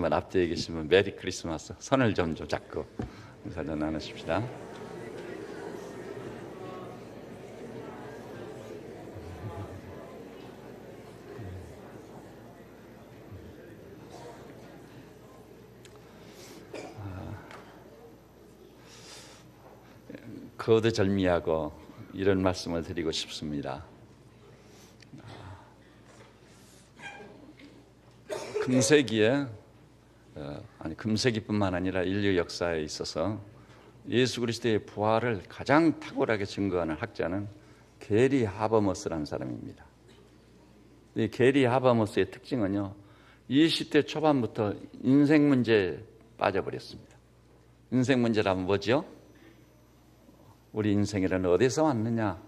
계시면 앞뒤에 계시면 메리 크리스마스 손을 좀 잡고 인사 좀 나누십시다. 거두절미하고 이런 말씀을 드리고 싶습니다. 금세기에 금세기뿐만 아니라 인류 역사에 있어서 예수 그리스도의 부활을 가장 탁월하게 증거하는 학자는 게리 하버머스라는 사람입니다. 이 게리 하버머스의 특징은요, 20대 초반부터 인생 문제에 빠져버렸습니다. 인생 문제라면 뭐죠? 우리 인생이란 어디서 왔느냐?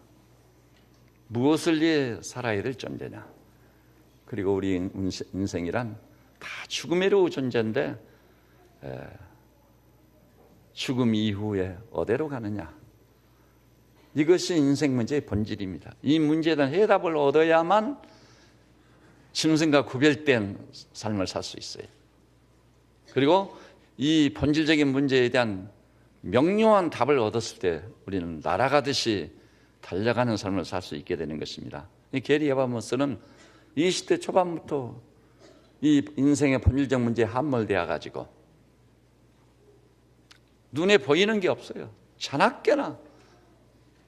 무엇을 위해 살아야 될 존재냐? 그리고 우리 인생이란 다 죽음이로 존재인데 죽음 이후에 어디로 가느냐? 이것이 인생 문제의 본질입니다. 이 문제에 대한 해답을 얻어야만 짐승과 구별된 삶을 살 수 있어요. 그리고 이 본질적인 문제에 대한 명료한 답을 얻었을 때 우리는 날아가듯이 달려가는 삶을 살 수 있게 되는 것입니다. 이 게리 하버머스는 20대 초반부터 이 인생의 본질적 문제에 함몰되어 가지고 눈에 보이는 게 없어요. 자나깨나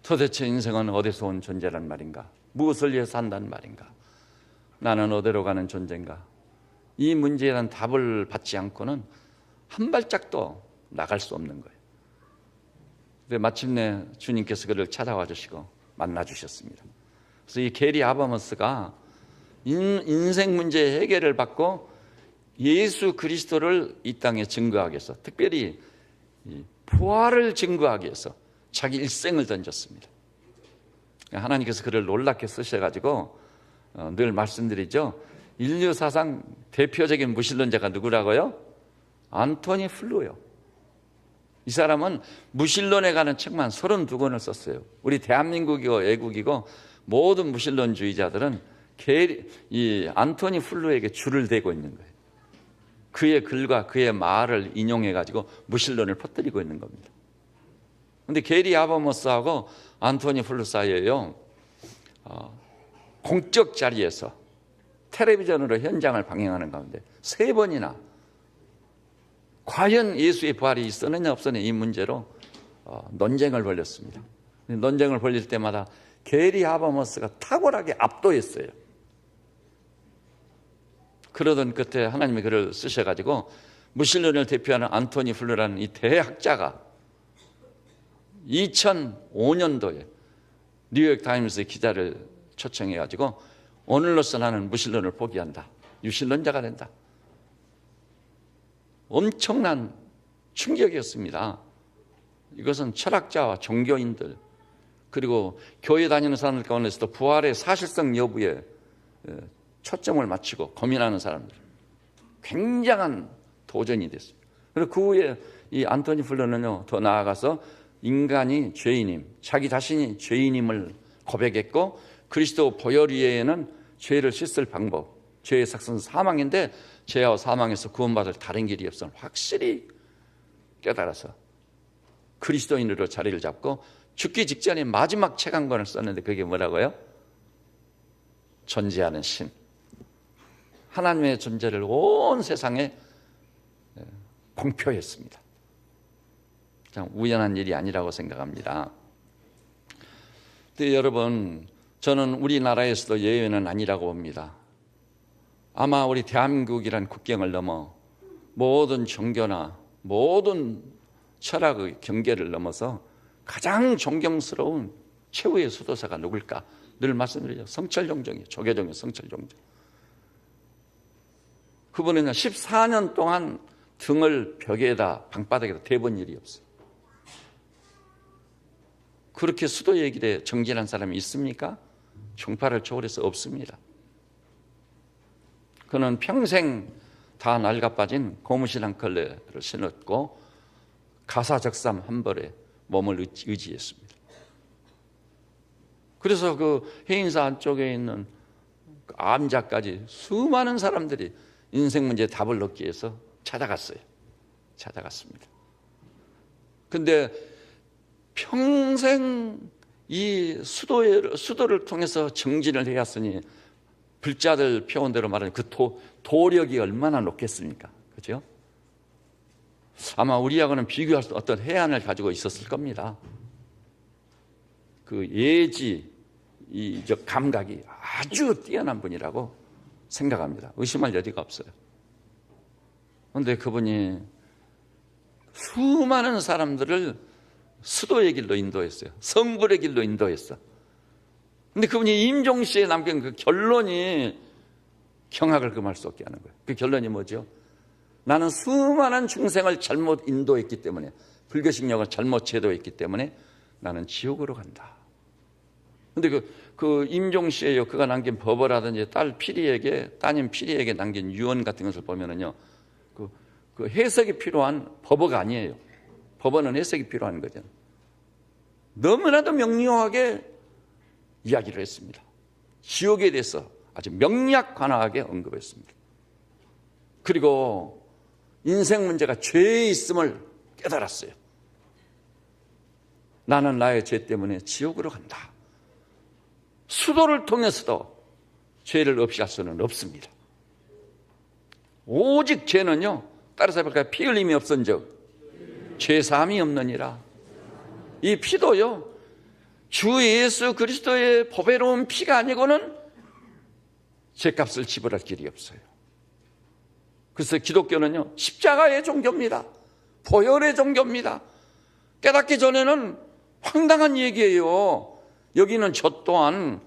도대체 인생은 어디서 온 존재란 말인가? 무엇을 위해 산다는 말인가? 나는 어디로 가는 존재인가? 이 문제에 대한 답을 받지 않고는 한 발짝도 나갈 수 없는 거예요. 근데 마침내 주님께서 그를 찾아와 주시고 만나 주셨습니다. 그래서 이 게리 하버머스가 인생 문제의 해결을 받고 예수 그리스도를 이 땅에 증거하기 위해서, 특별히 부활을 증거하기 위해서 자기 일생을 던졌습니다. 하나님께서 그를 놀랍게 쓰셔가지고 늘 말씀드리죠. 인류 사상 대표적인 무신론자가 누구라고요? 안토니 플루요. 이 사람은 무신론에 관한 책만 32권을 썼어요. 우리 대한민국이고 외국이고 모든 무신론주의자들은 이 안토니 플루에게 줄을 대고 있는 거예요. 그의 글과 그의 말을 인용해가지고 무신론을 퍼뜨리고 있는 겁니다. 그런데 게리 하버머스하고 안토니 플루 사이에요, 공적 자리에서 텔레비전으로 현장을 방영하는 가운데 3번이나 과연 예수의 부활이 있었느냐 없었느냐 이 문제로 논쟁을 벌였습니다. 논쟁을 벌일 때마다 게리 하버머스가 탁월하게 압도했어요. 그러던 끝에 하나님이 그를 쓰셔가지고 무신론을 대표하는 안토니 플루라는 이 대학자가 2005년도에 뉴욕 타임스 기자를 초청해가지고 오늘로서 나는 무신론을 포기한다. 유신론자가 된다. 엄청난 충격이었습니다. 이것은 철학자와 종교인들 그리고 교회 다니는 사람들 가운데서도 부활의 사실성 여부에 초점을 맞추고 고민하는 사람들, 굉장한 도전이 됐습니다. 그리고 그 후에 이 안토니 플루는요, 더 나아가서 인간이 죄인임, 자기 자신이 죄인임을 고백했고 그리스도 보혈 위에는 죄를 씻을 방법, 죄의 삭은 사망인데 죄와 사망에서 구원받을 다른 길이 없음을 확실히 깨달아서 그리스도인으로 자리를 잡고 죽기 직전에 마지막 책 한 권을 썼는데 그게 뭐라고요? 존재하는 신, 하나님의 존재를 온 세상에 공표했습니다. 참 우연한 일이 아니라고 생각합니다. 근데 여러분, 저는 우리나라에서도 예외는 아니라고 봅니다. 아마 우리 대한민국이란 국경을 넘어 모든 종교나 모든 철학의 경계를 넘어서 가장 존경스러운 최후의 수도사가 누굴까? 늘 말씀드리죠. 성철종정이에요. 조계종의 성철종정. 그분은 14년 동안 등을 벽에다 방바닥에다 대본 일이 없어요. 그렇게 수도 얘기에 정진한 사람이 있습니까? 종파를 초월해서 없습니다. 그는 평생 다 낡아빠진 고무신 한 컬레를 신었고 가사적삼 한 벌에 몸을 의지했습니다. 그래서 그 해인사 안쪽에 있는 암자까지 수많은 사람들이 인생 문제에 답을 얻기 위해서 찾아갔습니다. 근데 평생 이 수도를 통해서 정진을 해왔으니 불자들 표현대로 말하는 그 도력이 얼마나 높겠습니까? 그죠? 아마 우리하고는 비교할 수 어떤 해안을 가지고 있었을 겁니다. 그 감각이 아주 뛰어난 분이라고 생각합니다. 의심할 여지가 없어요. 그런데 그분이 수많은 사람들을 수도의 길로 인도했어요. 성불의 길로 인도했어. 근데 그분이 임종시에 남긴 그 결론이 경악을 금할 수 없게 하는 거예요. 그 결론이 뭐죠? 나는 수많은 중생을 잘못 인도했기 때문에, 불교식령을 잘못 제도했기 때문에 나는 지옥으로 간다. 근데 그 임종시에요, 그가 남긴 법어라든지 따님 피리에게 남긴 유언 같은 것을 보면은요, 그 해석이 필요한 법어가 아니에요. 법어는 해석이 필요한 거죠. 너무나도 명료하게 이야기를 했습니다. 지옥에 대해서 아주 명약관하게 언급했습니다. 그리고 인생 문제가 죄에 있음을 깨달았어요. 나는 나의 죄 때문에 지옥으로 간다. 수도를 통해서도 죄를 없이 할 수는 없습니다. 오직 죄는요, 따라서 해볼까요? 피 흘림이 없은즉 죄사함이 없느니라. 이 피도요, 주 예수 그리스도의 보배로운 피가 아니고는 죄값을 지불할 길이 없어요. 그래서 기독교는요, 십자가의 종교입니다. 보혈의 종교입니다. 깨닫기 전에는 황당한 얘기예요. 여기는 저 또한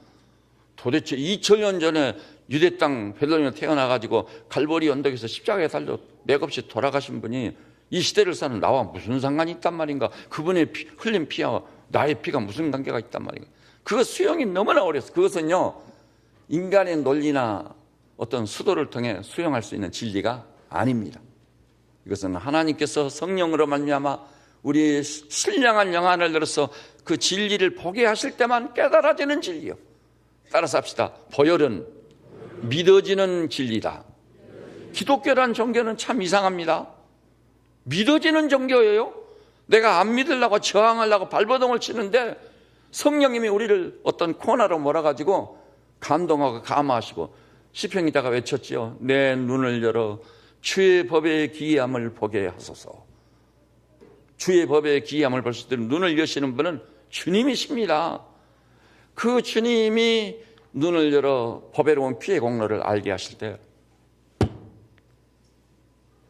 도대체 2000년 전에 유대 땅 베들레헴에 태어나가지고 갈보리 언덕에서 십자가에 달려 맥없이 돌아가신 분이 이 시대를 사는 나와 무슨 상관이 있단 말인가? 그분의 흘린 피와 나의 피가 무슨 관계가 있단 말인가? 그거 수용이 너무나 어려웠어요. 그것은요, 인간의 논리나 어떤 수도를 통해 수용할 수 있는 진리가 아닙니다. 이것은 하나님께서 성령으로 말미암아 우리 신령한 영안을 들어서 그 진리를 보게 하실 때만 깨달아지는 진리요. 따라서 합시다. 보혈은 믿어지는 진리다. 기독교란 종교는 참 이상합니다. 믿어지는 종교예요. 내가 안 믿으려고 저항하려고 발버둥을 치는데 성령님이 우리를 어떤 코너로 몰아가지고 감동하고 감화하시고, 시편기자가 외쳤지요. 내 눈을 열어 주의 법의 기이함을 보게 하소서. 주의 법의 기이함을 볼 수 있도록 눈을 여시는 분은 주님이십니다. 그 주님이 눈을 열어 보배로운 피의 공로를 알게 하실 때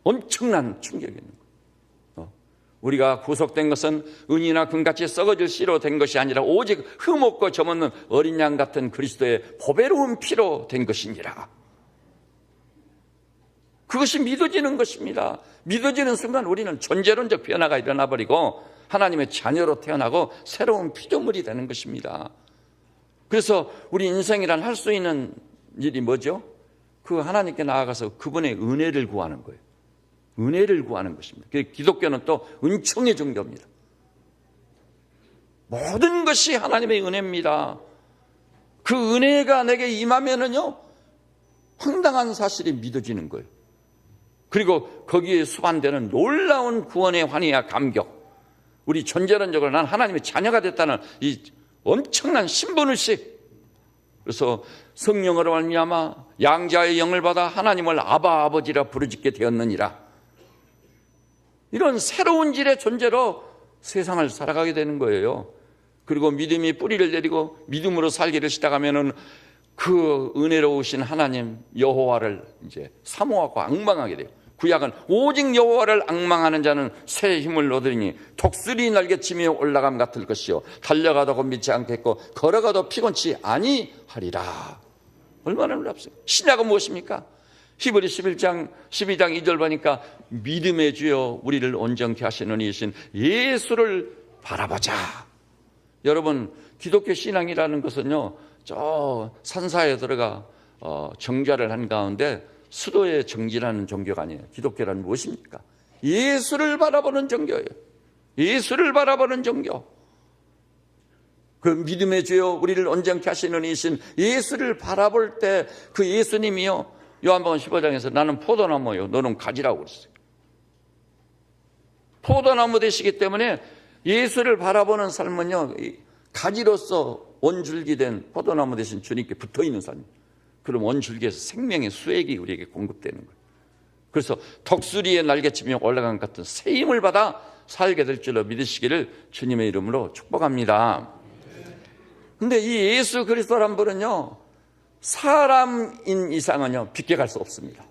엄청난 충격이 있는 거예요. 우리가 구속된 것은 은이나 금같이 썩어질 씨로 된 것이 아니라 오직 흠없고 점없는 어린 양 같은 그리스도의 보배로운 피로 된 것이니라. 그것이 믿어지는 것입니다. 믿어지는 순간 우리는 존재론적 변화가 일어나 버리고 하나님의 자녀로 태어나고 새로운 피조물이 되는 것입니다. 그래서 우리 인생이란 할 수 있는 일이 뭐죠? 그 하나님께 나아가서 그분의 은혜를 구하는 거예요. 은혜를 구하는 것입니다. 기독교는 또 은총의 종교입니다. 모든 것이 하나님의 은혜입니다. 그 은혜가 내게 임하면은요, 황당한 사실이 믿어지는 거예요. 그리고 거기에 수반되는 놀라운 구원의 환희와 감격, 우리 존재론적으로 난 하나님의 자녀가 됐다는 이 엄청난 신분의식, 그래서 성령으로 말미암아 양자의 영을 받아 하나님을 아바 아버지라 부르짖게 되었느니라. 이런 새로운 질의 존재로 세상을 살아가게 되는 거예요. 그리고 믿음이 뿌리를 내리고 믿음으로 살기를 시작하면은 그 은혜로우신 하나님 여호와를 이제 사모하고 앙망하게 돼요. 구약은 오직 여호와를 앙망하는 자는 새 힘을 얻으리니 독수리 날개치며 올라감 같을 것이요 달려가도 곤비치 않겠고 걸어가도 피곤치 아니하리라. 얼마나 놀랍습니까? 신약은 무엇입니까? 히브리 12장 2절 보니까 믿음의 주여 우리를 온전케 하시는 이신 예수를 바라보자. 여러분, 기독교 신앙이라는 것은요, 저 산사에 들어가 정자를 한 가운데 수도에 정진하는 종교가 아니에요. 기독교란 무엇입니까? 예수를 바라보는 종교예요. 예수를 바라보는 종교. 그 믿음의 주여 우리를 온전케 하시는 이신 예수를 바라볼 때 그 예수님이요, 요한복음 15장에서 나는 포도나무요 너는 가지라고 그랬어요. 포도나무 되시기 때문에 예수를 바라보는 삶은요, 가지로서 원줄기된 포도나무 되신 주님께 붙어있는 삶. 그럼 원줄기에서 생명의 수액이 우리에게 공급되는 거예요. 그래서 덕수리의 날개치며 올라간 것 같은 새 힘을 받아 살게 될 줄로 믿으시기를 주님의 이름으로 축복합니다. 근데 이 예수 그리스도란 분은요, 사람인 이상은요 비껴갈 수 없습니다.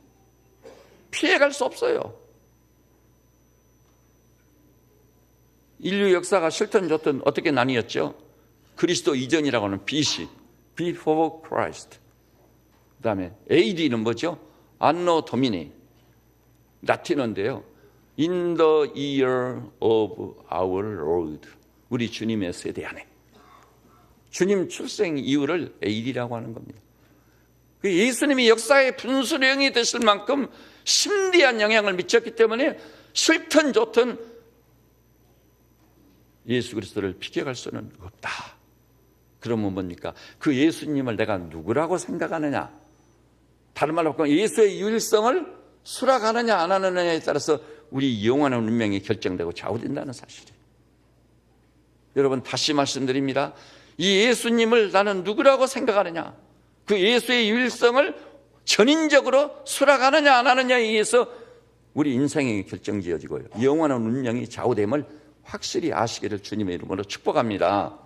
피해갈 수 없어요. 인류 역사가 싫든 좋든 어떻게 나뉘었죠? 그리스도 이전이라고 하는 BC, Before Christ. 그 다음에 AD는 뭐죠? Anno Domini, 라틴어인데요. In the year of our Lord. 우리 주님의 세대 안에. 주님 출생 이후를 AD라고 하는 겁니다. 예수님이 역사의 분수령이 되실 만큼 심대한 영향을 미쳤기 때문에 싫든 좋든 예수 그리스도를 비껴갈 수는 없다. 그러면 뭡니까? 그 예수님을 내가 누구라고 생각하느냐? 다른 말로 바꾸면 예수의 유일성을 수락하느냐 안 하느냐에 따라서 우리 영원한 운명이 결정되고 좌우된다는 사실이에요. 여러분 다시 말씀드립니다. 이 예수님을 나는 누구라고 생각하느냐? 그 예수의 유일성을 전인적으로 수락하느냐 안 하느냐에 의해서 우리 인생이 결정지어지고요. 영원한 운명이 좌우됨을 확실히 아시기를 주님의 이름으로 축복합니다.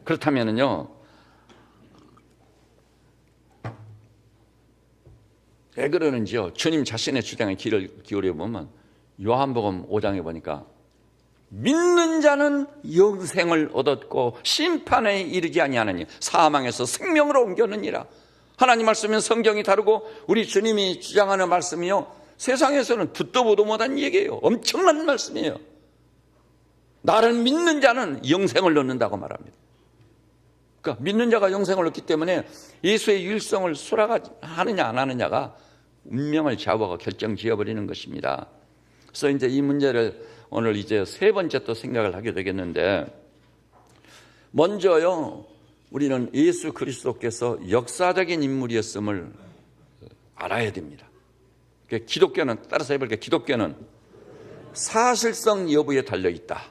그렇다면요, 왜 그러는지요? 주님 자신의 주장에 귀를 기울여 보면 요한복음 5장에 보니까 믿는 자는 영생을 얻었고 심판에 이르지 아니하느니 사망에서 생명으로 옮겼느니라. 하나님 말씀은 성경이 다르고 우리 주님이 주장하는 말씀이요, 세상에서는 듣도 보도 못한 얘기예요. 엄청난 말씀이에요. 나를 믿는 자는 영생을 얻는다고 말합니다. 그러니까 믿는 자가 영생을 얻기 때문에 예수의 유일성을 수락하느냐 안 하느냐가 운명을 좌우하고 결정지어버리는 것입니다. 그래서 이제 이 문제를 오늘 이제 세 번째 또 생각을 하게 되겠는데, 먼저요, 우리는 예수 그리스도께서 역사적인 인물이었음을 알아야 됩니다. 기독교는, 따라서 해볼게요. 기독교는 사실성 여부에 달려있다.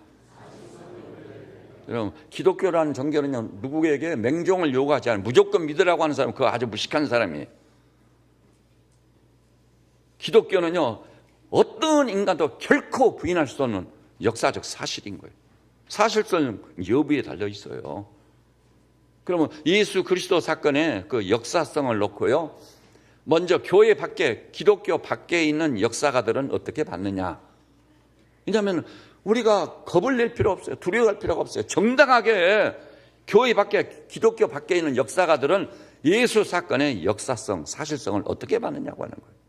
여러분, 기독교라는 종교는요, 누구에게 맹종을 요구하지 않아요. 무조건 믿으라고 하는 사람은 그거 아주 무식한 사람이에요. 기독교는요, 어떤 인간도 결코 부인할 수 없는 역사적 사실인 거예요. 사실성 여부에 달려 있어요. 그러면 예수 그리스도 사건의 그 역사성을 놓고요, 먼저 교회 밖에, 기독교 밖에 있는 역사가들은 어떻게 봤느냐? 왜냐하면 우리가 겁을 낼 필요 없어요. 두려워할 필요가 없어요. 정당하게 교회 밖에, 기독교 밖에 있는 역사가들은 예수 사건의 역사성, 사실성을 어떻게 봤느냐고 하는 거예요.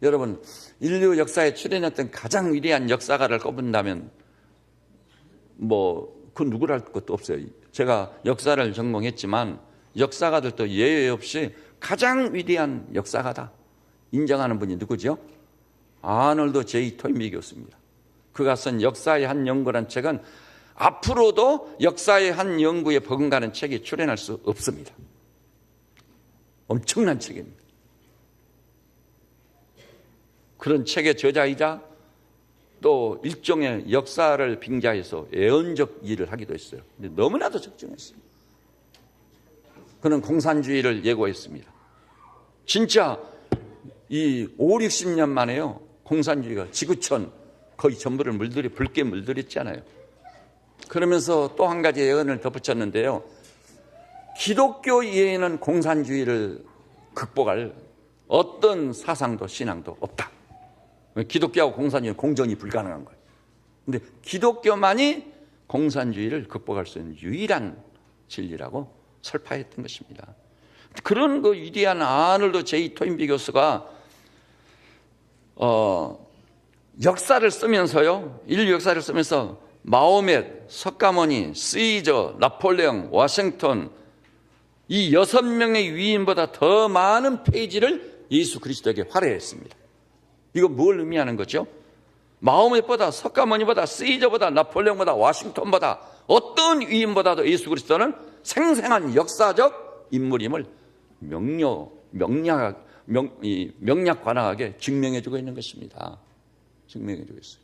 여러분, 인류 역사에 출연했던 가장 위대한 역사가를 꼽는다면 그 누구랄 것도 없어요. 제가 역사를 전공했지만 역사가들도 예외 없이 가장 위대한 역사가다 인정하는 분이 누구죠? 아놀드 J. 토인비 교수입니다. 그가 쓴 역사의 한 연구란 책은 앞으로도 역사의 한 연구에 버금가는 책이 출연할 수 없습니다. 엄청난 책입니다. 그런 책의 저자이자 또 일종의 역사를 빙자해서 예언적 일을 하기도 했어요. 근데 너무나도 적중했어요. 그는 공산주의를 예고했습니다. 진짜 이 5, 60년 만에요, 공산주의가 지구촌 거의 전부를 붉게 물들였잖아요. 그러면서 또 한 가지 예언을 덧붙였는데요, 기독교 이외에는 공산주의를 극복할 어떤 사상도 신앙도 없다. 기독교하고 공산주의는 공존이 불가능한 거예요. 그런데 기독교만이 공산주의를 극복할 수 있는 유일한 진리라고 설파했던 것입니다. 그런 그 위대한 아놀드 J. 토인비 교수가 역사를 쓰면서요, 인류 역사를 쓰면서 마호멧, 석가모니, 시저, 나폴레옹, 워싱턴, 이 6명의 위인보다 더 많은 페이지를 예수 그리스도에게 활용했습니다. 이거 뭘 의미하는 거죠? 마호멧보다, 석가모니보다, 시저보다, 나폴레옹보다, 워싱턴보다 어떤 위인보다도 예수 그리스도는 생생한 역사적 인물임을 명약관하게 증명해주고 있는 것입니다. 증명해주고 있어요.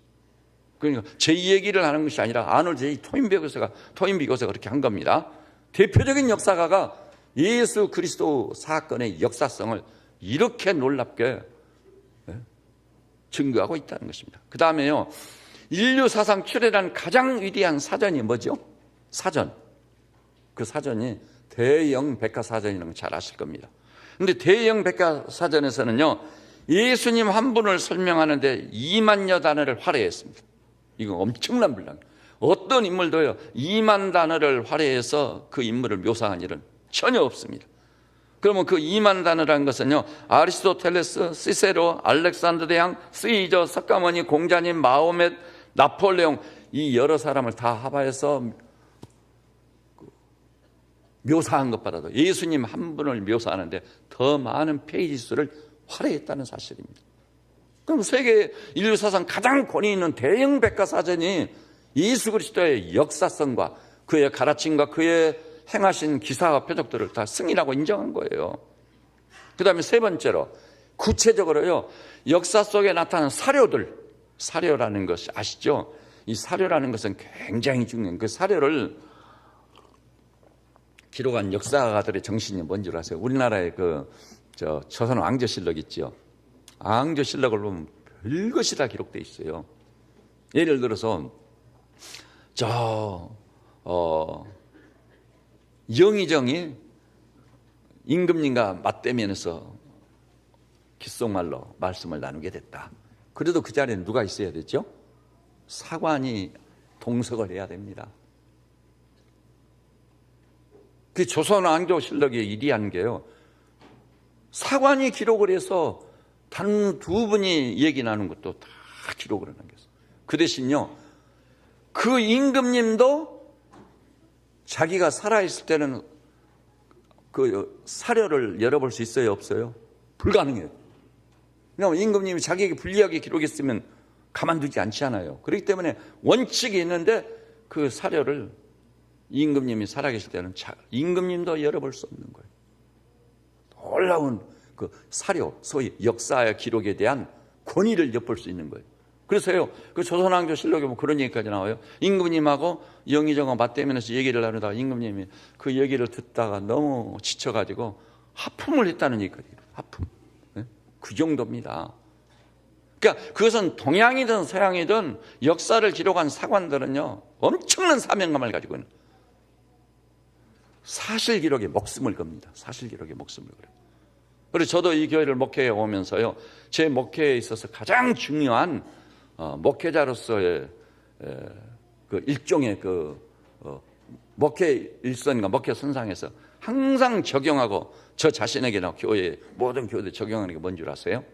그러니까 제 얘기를 하는 것이 아니라 아놀드 토인비 교수가 그렇게 한 겁니다. 대표적인 역사가가 예수 그리스도 사건의 역사성을 이렇게 놀랍게 증거하고 있다는 것입니다. 그 다음에요, 인류 사상 출애란 가장 위대한 사전이 뭐죠? 사전. 그 사전이 대영 백과사전이라는 걸 잘 아실 겁니다. 그런데 대영 백과사전에서는요, 예수님 한 분을 설명하는데 2만여 단어를 활용했습니다. 이거 엄청난 분량. 어떤 인물도요 2만 단어를 활용해서 그 인물을 묘사한 일은 전혀 없습니다. 그러면 그 2만 단어라는 것은요, 아리스토텔레스, 시세로, 알렉산더 대왕, 스이저, 석가모니, 공자님, 마호멧, 나폴레옹, 이 여러 사람을 다 합하여서 묘사한 것보다도 예수님 한 분을 묘사하는데 더 많은 페이지 수를 활용했다는 사실입니다. 그럼 세계 인류 사상 가장 권위 있는 대형 백과사전이 예수 그리스도의 역사성과 그의 가르침과 그의 행하신 기사와 표적들을 다 승인하고 인정한 거예요. 그 다음에 세 번째로 구체적으로요, 역사 속에 나타난 사료들, 사료라는 것이 아시죠? 이 사료라는 것은 굉장히 중요한, 그 사료를 기록한 역사가들의 정신이 뭔지 아세요? 우리나라의 조선 왕조실록 있죠. 왕조실록을 보면 별것이 다 기록되어 있어요. 예를 들어서 영의정이 임금님과 맞대면에서 귓속말로 말씀을 나누게 됐다. 그래도 그 자리에 누가 있어야 되죠? 사관이 동석을 해야 됩니다. 그 조선 왕조실록의 일이한 게요, 사관이 기록을 해서 단 두 분이 얘기 나눈 것도 다 기록을 하는 거예요. 그 대신요, 그 임금님도 자기가 살아있을 때는 그 사료를 열어볼 수 있어요, 없어요? 불가능해요. 왜냐하면 임금님이 자기에게 불리하게 기록했으면 가만두지 않잖아요. 그렇기 때문에 원칙이 있는데 그 사료를 임금님이 살아계실 때는 임금님도 열어볼 수 없는 거예요. 놀라운 그 사료, 소위 역사의 기록에 대한 권위를 엿볼 수 있는 거예요. 그래서요, 그 조선왕조실록에 보면 그런 얘기까지 나와요. 임금님하고 영의정과 맞대면에서 얘기를 나누다가 임금님이 그 얘기를 듣다가 너무 지쳐가지고 하품을 했다는 얘기까지. 하품. 네? 그 정도입니다. 그러니까 그것은 동양이든 서양이든 역사를 기록한 사관들은요, 엄청난 사명감을 가지고 있는 사실 기록에 목숨을 겁니다. 사실 기록에 목숨을 걸어요. 그래서 저도 이 교회를 목회해 오면서요, 제 목회에 있어서 가장 중요한 목회자로서의 그 일종의 목회 일선과 목회 선상에서 항상 적용하고 저 자신에게나 교회 모든 교회들 적용하는 게 뭔 줄 아세요?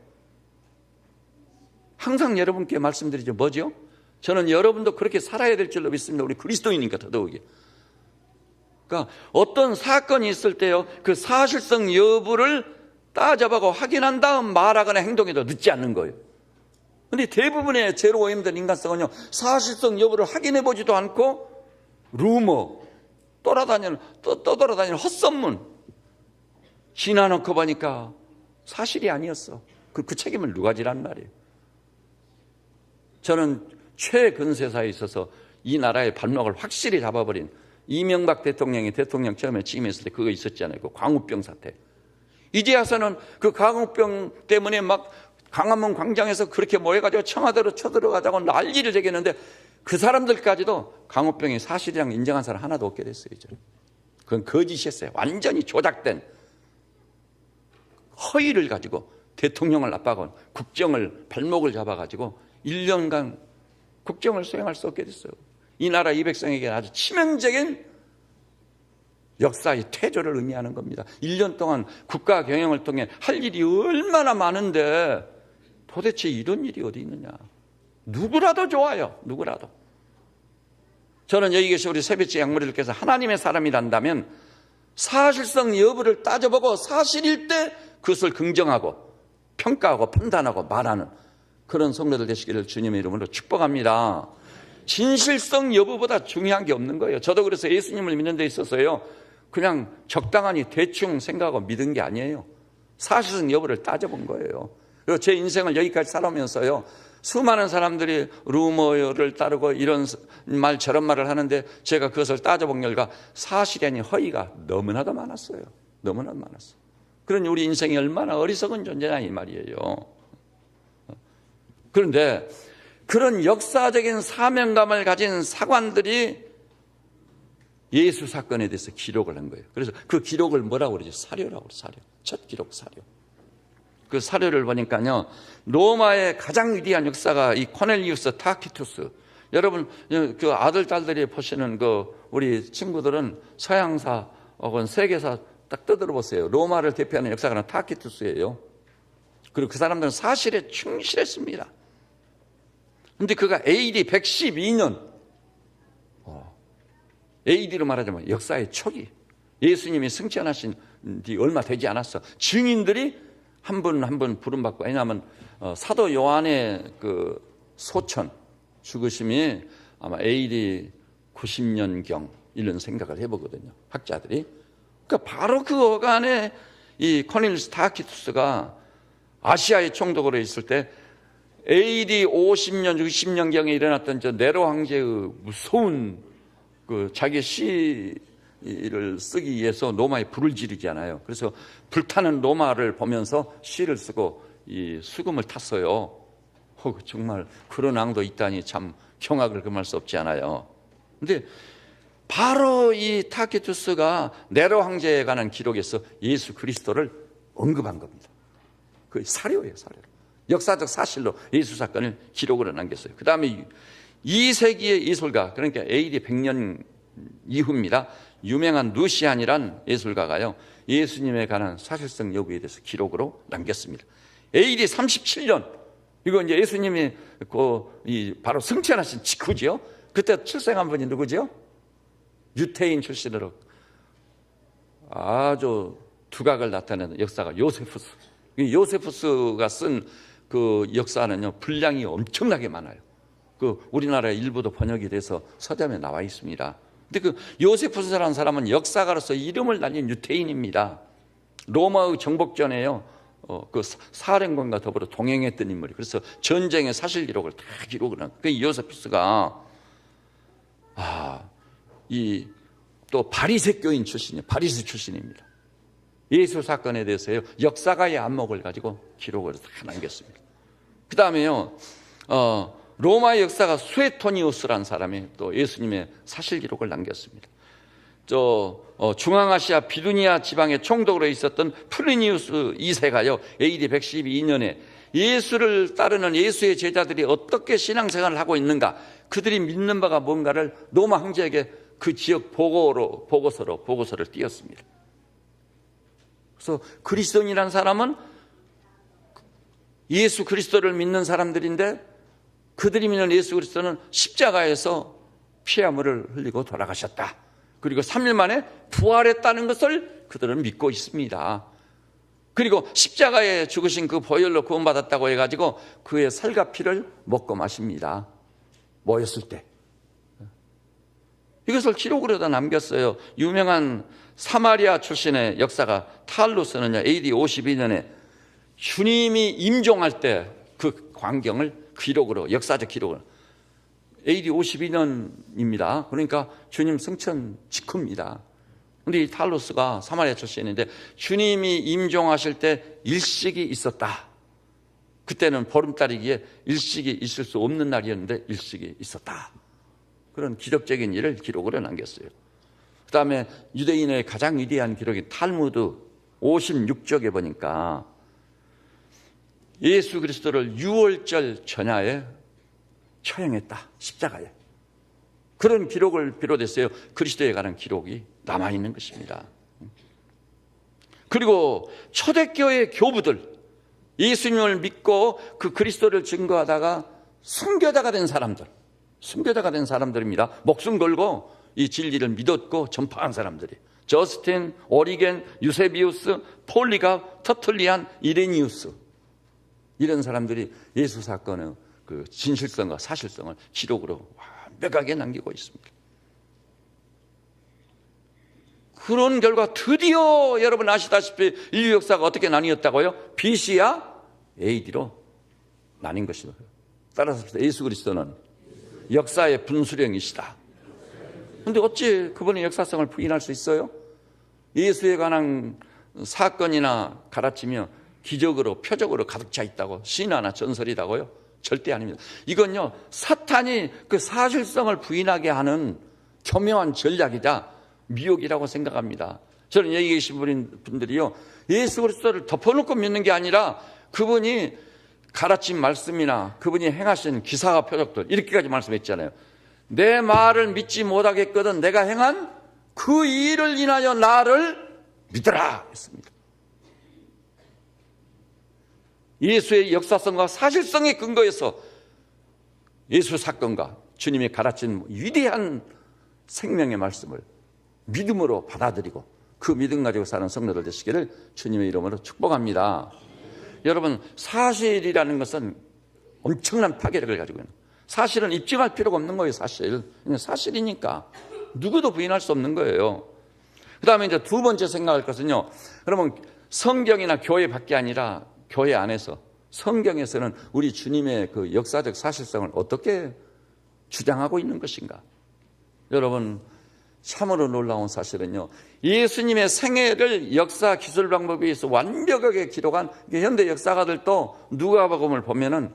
항상 여러분께 말씀드리죠. 뭐죠? 저는 여러분도 그렇게 살아야 될 줄로 믿습니다. 우리 그리스도이니까 더더욱이. 그러니까 어떤 사건이 있을 때요, 그 사실성 여부를 따져보고 확인한 다음 말하거나 행동해도 늦지 않는 거예요. 그런데 대부분의 죄로 오염된 인간성은요, 사실성 여부를 확인해 보지도 않고 루머, 떠돌아다니는 헛소문 지나놓고 보니까 사실이 아니었어. 그 책임을 누가 지란 말이에요. 저는 최근세사에 있어서 이 나라의 발목을 확실히 잡아버린 이명박 대통령이 대통령 처음에 취임했을 때 그거 있었잖아요. 그 광우병 사태. 이제 와서는 그 광우병 때문에 막 광화문 광장에서 그렇게 모여가지고 청와대로 쳐들어가자고 난리를 제기했는데 그 사람들까지도 광우병이 사실이라는 인정한 사람 하나도 없게 됐어요. 이제. 그건 거짓이었어요. 완전히 조작된 허위를 가지고 대통령을 압박하고 국정을 발목을 잡아가지고 1년간 국정을 수행할 수 없게 됐어요. 이 나라 이 백성에게 아주 치명적인 역사의 퇴조를 의미하는 겁니다. 1년 동안 국가 경영을 통해 할 일이 얼마나 많은데 도대체 이런 일이 어디 있느냐. 누구라도 좋아요. 누구라도. 저는 여기 계신 우리 세배째 양머리들께서 하나님의 사람이란다면 사실성 여부를 따져보고 사실일 때 그것을 긍정하고 평가하고 판단하고 말하는 그런 성도들 되시기를 주님의 이름으로 축복합니다. 진실성 여부보다 중요한 게 없는 거예요. 저도 그래서 예수님을 믿는 데 있어서요, 그냥 적당하니 대충 생각하고 믿은 게 아니에요. 사실성 여부를 따져본 거예요. 그리고 제 인생을 여기까지 살아오면서요, 수많은 사람들이 루머를 따르고 이런 말 저런 말을 하는데 제가 그것을 따져본 결과 사실이 아닌 허위가 너무나도 많았어요. 너무나도 많았어요. 그러니 우리 인생이 얼마나 어리석은 존재냐 이 말이에요. 그런데 그런 역사적인 사명감을 가진 사관들이 예수 사건에 대해서 기록을 한 거예요. 그래서 그 기록을 뭐라고 그러죠? 사료라고 그래요. 사료. 첫 기록 사료. 그 사료를 보니까요, 로마의 가장 위대한 역사가 이 코넬리우스 타키투스. 여러분 그 아들 딸들이 보시는 그 우리 친구들은 서양사 혹은 세계사 딱 떠들어 보세요. 로마를 대표하는 역사가는 타키투스예요. 그리고 그 사람들은 사실에 충실했습니다. 근데 그가 AD 112년 AD로 말하자면 역사의 초기, 예수님이 승천하신 뒤 얼마 되지 않았어. 증인들이 한 분 한 분 부름받고, 왜냐하면 사도 요한의 그 소천 죽으심이 아마 AD 90년경 이런 생각을 해보거든요, 학자들이. 그러니까 바로 그 어간에 이 코넬리우스 타키투스가 아시아의 총독으로 있을 때 AD 50년 60년경에 일어났던 저 네로 황제의 무서운 그 자기 시를 쓰기 위해서 로마에 불을 지르잖아요. 그래서 불타는 로마를 보면서 시를 쓰고 이 수금을 탔어요. 정말 그런 왕도 있다니 참 경악을 금할 수 없지 않아요. 근데 바로 이 타키투스가 네로 황제에 관한 기록에서 예수 그리스도를 언급한 겁니다. 그 사료예요, 사료. 역사적 사실로 예수 사건을 기록으로 남겼어요. 그 다음에 2세기의 예술가, 그러니까 AD 100년 이후입니다. 유명한 루시안이란 예술가가요, 예수님에 관한 사실성 여부에 대해서 기록으로 남겼습니다. AD 37년, 이거 이제 예수님이 바로 승천하신 직후지요. 그때 출생한 분이 누구지요? 유태인 출신으로 아주 두각을 나타내는 역사가 요세푸스. 요세푸스가 쓴 그 역사는요, 분량이 엄청나게 많아요. 그 우리나라의 일부도 번역이 돼서 서점에 나와 있습니다. 근데 그 요세푸스라는 사람은 역사가로서 이름을 날린 유태인입니다. 로마의 정복전에요, 그 사령관과 더불어 동행했던 인물이. 그래서 전쟁의 사실 기록을 다 기록을 한. 그 요세푸스가 또 바리새교인 출신이에요. 바리새 출신입니다. 예수 사건에 대해서요, 역사가의 안목을 가지고 기록을 다 남겼습니다. 그 다음에요, 로마의 역사가 수에토니우스라는 사람이 또 예수님의 사실 기록을 남겼습니다. 중앙아시아 비두니아 지방의 총독으로 있었던 플리니우스 2세가요, AD 112년에 예수를 따르는 예수의 제자들이 어떻게 신앙생활을 하고 있는가, 그들이 믿는 바가 뭔가를 로마 황제에게 그 지역 보고서를 띄웠습니다. 그래서 그리스도인이라는 사람은 예수 그리스도를 믿는 사람들인데, 그들이 믿는 예수 그리스도는 십자가에서 피아물을 흘리고 돌아가셨다. 그리고 3일 만에 부활했다는 것을 그들은 믿고 있습니다. 그리고 십자가에 죽으신 그 보혈로 구원받았다고 해가지고 그의 살과 피를 먹고 마십니다. 모였을 때. 이것을 기록으로 다 남겼어요. 유명한 사마리아 출신의 역사가 탈루스는요, AD 52년에 주님이 임종할 때 그 광경을 기록으로, 역사적 기록으로, AD 52년입니다. 그러니까 주님 승천 직후입니다. 그런데 이 탈루스가 사마리아 출신인데 주님이 임종하실 때 일식이 있었다. 그때는 보름달이기에 일식이 있을 수 없는 날이었는데 일식이 있었다. 그런 기적적인 일을 기록으로 남겼어요. 그 다음에 유대인의 가장 위대한 기록인 탈무드 56쪽에 보니까 예수 그리스도를 유월절 전야에 처형했다, 십자가에. 그런 기록을 비롯했어요. 그리스도에 관한 기록이 남아있는 것입니다. 그리고 초대교회 교부들, 예수님을 믿고 그 그리스도를 증거하다가 순교자가 된 사람들입니다. 목숨 걸고 이 진리를 믿었고 전파한 사람들이. 저스틴, 오리겐, 유세비우스, 폴리갑, 터툴리안, 이레니우스, 이런 사람들이 예수 사건의 그 진실성과 사실성을 기록으로 완벽하게 남기고 있습니다. 그런 결과 드디어 여러분 아시다시피 인류 역사가 어떻게 나뉘었다고요? BC와 AD로 나뉜 것이죠. 따라서 예수 그리스도는 역사의 분수령이시다. 그런데 어찌 그분의 역사성을 부인할 수 있어요? 예수에 관한 사건이나 가르치며 기적으로 표적으로 가득 차 있다고 신화나 전설이라고요? 절대 아닙니다. 이건요, 사탄이 그 사실성을 부인하게 하는 교묘한 전략이자 미혹이라고 생각합니다. 저는 여기 계신 분들이요, 예수 그리스도를 덮어놓고 믿는 게 아니라 그분이 가르친 말씀이나 그분이 행하신 기사와 표적들, 이렇게까지 말씀했잖아요. 내 말을 믿지 못하겠거든 내가 행한 그 일을 인하여 나를 믿으라 했습니다. 예수의 역사성과 사실성의 근거에서 예수 사건과 주님이 가르친 위대한 생명의 말씀을 믿음으로 받아들이고 그 믿음 가지고 사는 성도들 되시기를 주님의 이름으로 축복합니다. 여러분, 사실이라는 것은 엄청난 파괴력을 가지고 있는, 사실은 입증할 필요가 없는 거예요. 사실이니까 누구도 부인할 수 없는 거예요. 그 다음에 이제 두 번째 생각할 것은요, 그러면 성경이나 교회 밖에 아니라 교회 안에서 성경에서는 우리 주님의 그 역사적 사실성을 어떻게 주장하고 있는 것인가. 여러분, 참으로 놀라운 사실은요, 예수님의 생애를 역사 기술 방법에 의해서 완벽하게 기록한 현대 역사가들도 누가복음을 보면은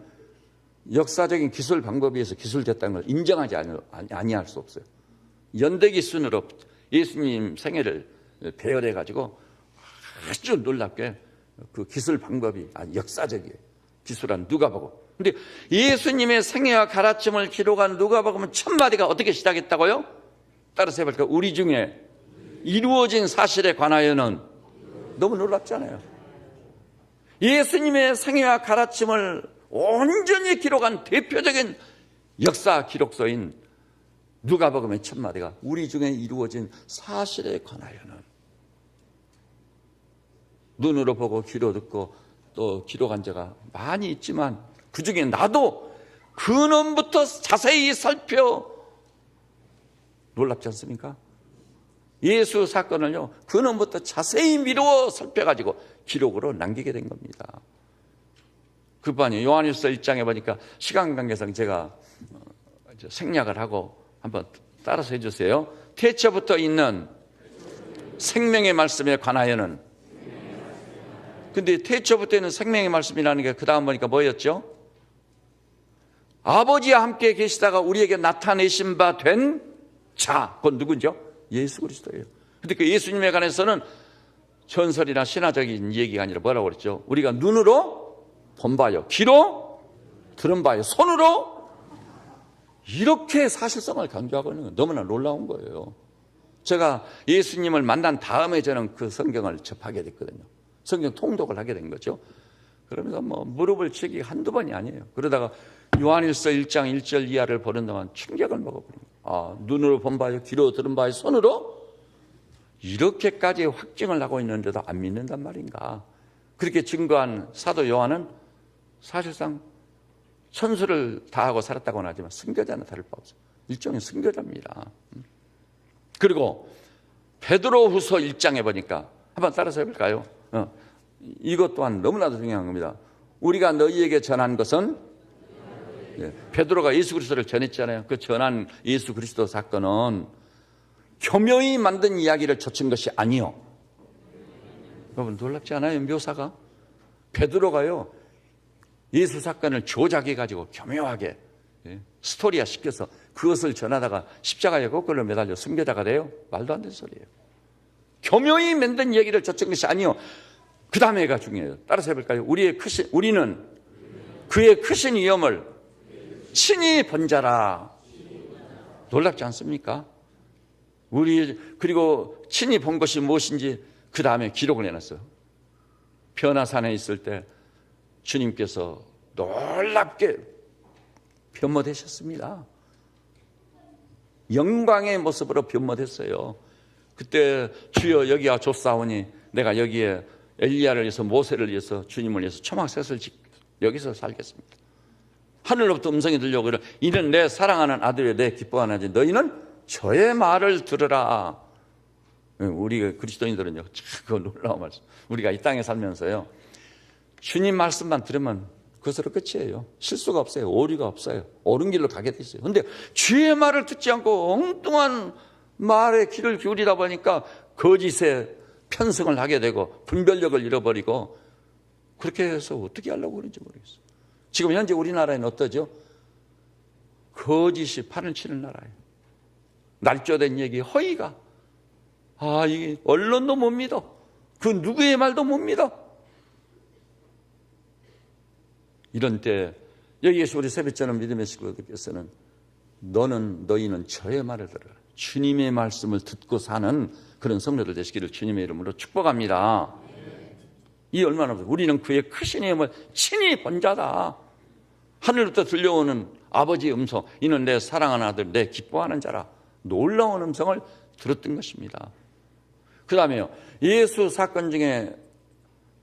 역사적인 기술 방법에 의해서 기술됐다는 걸 인정하지 아니할 수 없어요. 연대기 순으로 예수님 생애를 배열해 가지고 아주 놀랍게 그 기술 방법이 역사적이에요. 기술한 누가복음. 근데 예수님의 생애와 가르침을 기록한 누가복음은 첫 마디가 어떻게 시작했다고요? 따라서 해볼까요? 우리 중에 이루어진 사실에 관하여는. 너무 놀랍잖아요. 예수님의 생애와 가르침을 온전히 기록한 대표적인 역사 기록서인 누가복음의 첫 마디가 우리 중에 이루어진 사실에 관하여는. 눈으로 보고 귀로 듣고 또 기록한 자가 많이 있지만 그 중에 나도 근원부터 자세히 살펴, 놀랍지 않습니까? 예수 사건을요, 근원부터 자세히 미루어 살펴가지고 기록으로 남기게 된 겁니다. 그뿐이에요. 요한일서 1장에 보니까 시간 관계상 제가 생략을 하고 한번 따라서 해주세요. 태초부터 있는 생명의 말씀에 관하여는. 근데 태초부터 있는 생명의 말씀이라는 게 그 다음 보니까 뭐였죠? 아버지와 함께 계시다가 우리에게 나타내신 바 된 자, 그건 누구죠? 예수 그리스도예요. 근데 그 예수님에 관해서는 전설이나 신화적인 얘기가 아니라 뭐라고 그랬죠? 우리가 눈으로 본 바요, 귀로 들은 바요, 손으로, 이렇게 사실성을 강조하고 있는 건 너무나 놀라운 거예요. 제가 예수님을 만난 다음에 저는 그 성경을 접하게 됐거든요. 성경 통독을 하게 된 거죠. 그러면서 무릎을 치기 한두 번이 아니에요. 그러다가 요한일서 1장 1절 이하를 보는 동안 충격을 먹어버린 거예요. 눈으로 본 바요, 귀로 들은 바요, 손으로, 이렇게까지 확증을 하고 있는데도 안 믿는단 말인가. 그렇게 증거한 사도 요한은 사실상 천수를 다하고 살았다고는 하지만 순교자는 다를 바 없어요. 일종의 순교자입니다. 그리고 베드로후서 1장에 보니까 한번 따라서 해볼까요? 이것 또한 너무나도 중요한 겁니다. 우리가 너희에게 전한 것은, 베드로가 예수 그리스도를 전했잖아요. 그 전한 예수 그리스도 사건은 교묘히 만든 이야기를 좇은 것이 아니요. 여러분 놀랍지 않아요? 묘사가. 베드로가요, 예수 사건을 조작해가지고 교묘하게 스토리화 시켜서 그것을 전하다가 십자가에 거꾸로 매달려 순교자가 돼요? 말도 안 되는 소리예요. 교묘히 만든 얘기를 좇은 것이 아니요. 그 다음에가 중요해요. 따라서 해볼까요? 우리는 그의 크신 위엄을 친히 본 자라. 놀랍지 않습니까? 그리고 친히 본 것이 무엇인지 그 다음에 기록을 해놨어요. 변화산에 있을 때 주님께서 놀랍게 변모되셨습니다. 영광의 모습으로 변모됐어요. 그때 주여 여기와 좁사오니 내가 여기에 엘리야를 위해서 모세를 위해서 주님을 위해서 초막셋을 짓고 여기서 살겠습니다. 하늘로부터 음성이 들려오고 이는 내 사랑하는 아들이여 내 기뻐하는 아들 너희는 저의 말을 들으라. 우리 그리스도인들은요, 그 놀라운 말씀. 우리가 이 땅에 살면서요, 주님 말씀만 들으면 그것으로 끝이에요. 실수가 없어요. 오류가 없어요. 옳은 길로 가게 돼 있어요. 그런데 주의 말을 듣지 않고 엉뚱한 말에 귀를 기울이다 보니까 거짓에 편승을 하게 되고 분별력을 잃어버리고, 그렇게 해서 어떻게 하려고 그런지 모르겠어요. 지금 현재 우리나라에는 어떠죠? 거짓이 판을 치는 나라예요. 날조된 얘기, 허위가. 이게 언론도 못 믿어. 그 누구의 말도 못 믿어. 이런 때 여기에서 우리 새벽저녁 믿음의 식구들께서는 너희는 저의 말을 들어라. 주님의 말씀을 듣고 사는 그런 성도들 되시기를 주님의 이름으로 축복합니다. 이 얼마나 우리는 그의 크신 힘을 친히 본 자다. 하늘부터 들려오는 아버지의 음성, 이는 내 사랑하는 아들, 내 기뻐하는 자라. 놀라운 음성을 들었던 것입니다. 그 다음에요, 예수 사건 중에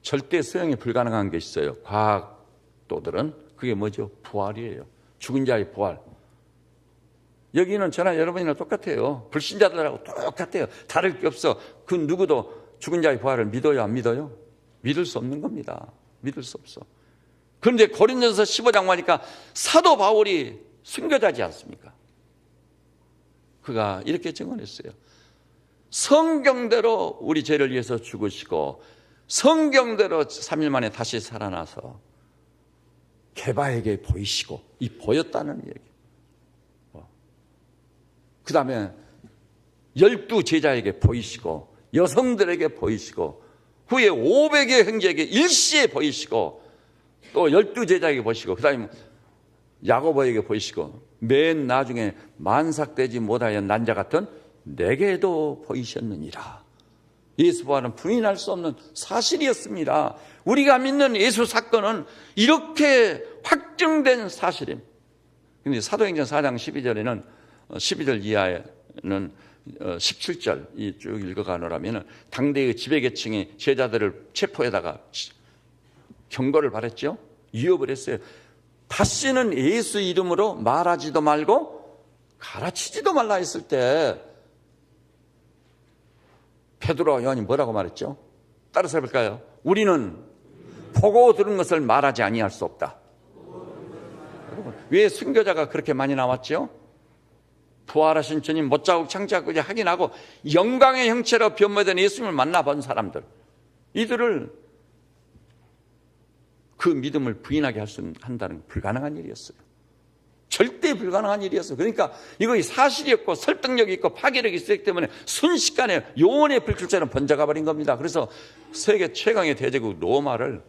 절대 수용이 불가능한 게 있어요. 과학도들은. 그게 뭐죠? 부활이에요. 죽은 자의 부활. 여기는 저나 여러분이나 똑같아요. 불신자들하고 똑같아요. 다를 게 없어. 그 누구도 죽은 자의 부활을 믿어요, 안 믿어요? 믿을 수 없는 겁니다. 믿을 수 없어. 그런데 고린도전서 15장 보니까 사도 바울이 순교자지 않습니까? 그가 이렇게 증언했어요. 성경대로 우리 죄를 위해서 죽으시고 성경대로 3일 만에 다시 살아나서 게바에게 보이시고, 이 보였다는 얘기. 그 다음에 12 제자에게 보이시고, 여성들에게 보이시고, 후에 500의 형제에게 일시에 보이시고, 또 12 제자에게 보이시고, 그 다음에 야고보에게 보이시고, 맨 나중에 만삭되지 못하여 난자 같은 내게도 보이셨느니라. 예수 부활은 부인할 수 없는 사실이었습니다. 우리가 믿는 예수 사건은 이렇게 확증된 사실입니다. 그런데 사도행전 4장 12절에는 12절 이하에는 17절 이 쭉 읽어가노라면 당대의 지배계층이 제자들을 체포에다가 경고를 받았죠. 위협을 했어요. 다시는 예수 이름으로 말하지도 말고 가르치지도 말라 했을 때 베드로와 요한이 뭐라고 말했죠? 따라서 해볼까요? 우리는 보고 들은 것을 말하지 아니할 수 없다. 여러분, 왜 순교자가 그렇게 많이 나왔죠? 부활하신 주님 못자국 창자까지 확인하고 영광의 형체로 변모된 예수님을 만나본 사람들, 이들을 그 믿음을 부인하게 한다는 건 불가능한 일이었어요. 절대 불가능한 일이었어요. 그러니까 이것이 사실이었고 설득력이 있고 파괴력이 있었기 때문에 순식간에 요원의 불길처럼 번져가 버린 겁니다. 그래서 세계 최강의 대제국 로마라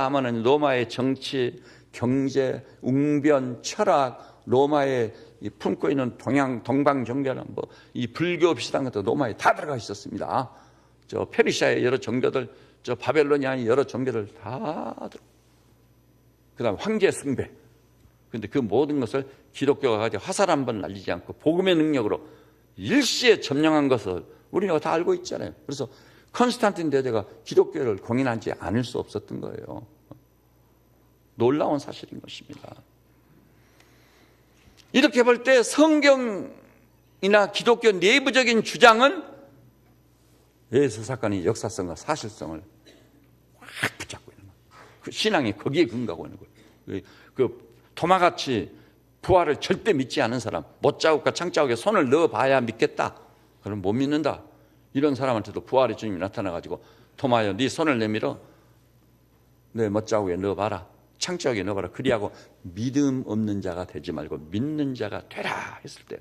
하면은 로마의 정치, 경제, 웅변, 철학, 로마에 품고 있는 동방정교는 이 불교 비슷한 것도 로마에 다 들어가 있었습니다. 저 페르시아의 여러 종교들, 저 바벨로니아의 여러 종교들 다 들어. 그다음 황제 숭배. 그런데 그 모든 것을 기독교가 가지고 화살 한 번 날리지 않고 복음의 능력으로 일시에 점령한 것을 우리가 다 알고 있잖아요. 그래서 컨스탄틴 대제가 기독교를 공인하지 않을 수 없었던 거예요. 놀라운 사실인 것입니다. 이렇게 볼 때 성경이나 기독교 내부적인 주장은 예수 사건의 역사성과 사실성을 확 붙잡고 있는 거예요. 그 신앙이 거기에 근거하고 있는 거예요. 그 도마같이 부활을 절대 믿지 않은 사람, 못자국과 창자국에 손을 넣어봐야 믿겠다. 그럼 못 믿는다. 이런 사람한테도 부활의 주님이 나타나가지고 도마야, 네 손을 내밀어 내 못자국에 넣어봐라. 창자국에 넣어봐라. 그리하고 믿음 없는 자가 되지 말고 믿는 자가 되라 했을 때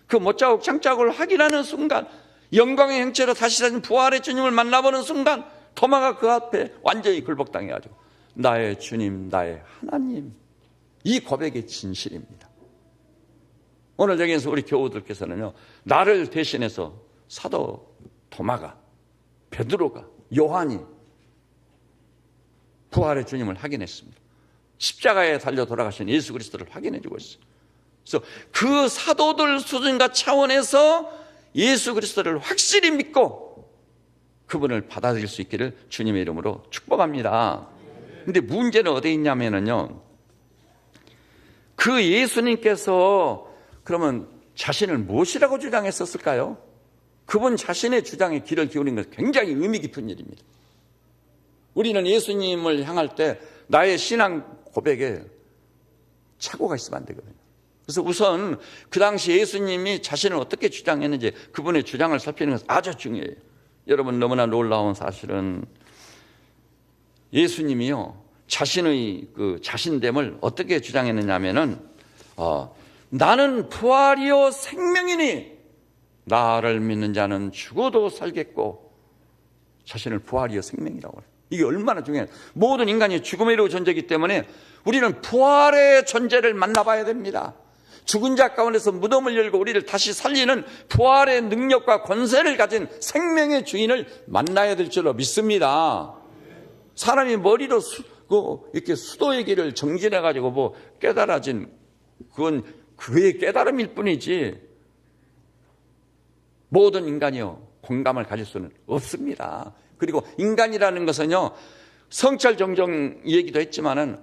그 못자국 창자국을 확인하는 순간, 영광의 형체로 다시 사신 부활의 주님을 만나보는 순간 도마가 그 앞에 완전히 굴복당해가지고 나의 주님, 나의 하나님, 이 고백이 진실입니다. 오늘 여기에서 우리 교우들께서는요, 나를 대신해서 사도 도마가, 베드로가, 요한이 부활의 주님을 확인했습니다. 십자가에 달려 돌아가신 예수 그리스도를 확인해주고 있어요. 그래서 그 사도들 수준과 차원에서 예수 그리스도를 확실히 믿고 그분을 받아들일 수 있기를 주님의 이름으로 축복합니다. 근데 문제는 어디에 있냐면요, 그 예수님께서 그러면 자신을 무엇이라고 주장했었을까요? 그분 자신의 주장에 귀를 기울인 것은 굉장히 의미 깊은 일입니다. 우리는 예수님을 향할 때 나의 신앙 고백에 착오가 있으면 안 되거든요. 그래서 우선 그 당시 예수님이 자신을 어떻게 주장했는지 그분의 주장을 살피는 것은 아주 중요해요. 여러분, 너무나 놀라운 사실은 예수님이요, 자신의 그 자신됨을 어떻게 주장했느냐 하면은 나는 부활이요 생명이니 나를 믿는 자는 죽어도 살겠고, 자신을 부활이요 생명이라고 해요. 이게 얼마나 중요해요. 모든 인간이 죽음에 이르고 존재이기 때문에 우리는 부활의 존재를 만나봐야 됩니다. 죽은 자 가운데서 무덤을 열고 우리를 다시 살리는 부활의 능력과 권세를 가진 생명의 주인을 만나야 될 줄로 믿습니다. 사람이 머리로 이렇게 수도의 길을 정진해가지고 뭐 깨달아진, 그건 그의 깨달음일 뿐이지 모든 인간이요 공감을 가질 수는 없습니다. 그리고 인간이라는 것은요, 성찰 정정 얘기도 했지만은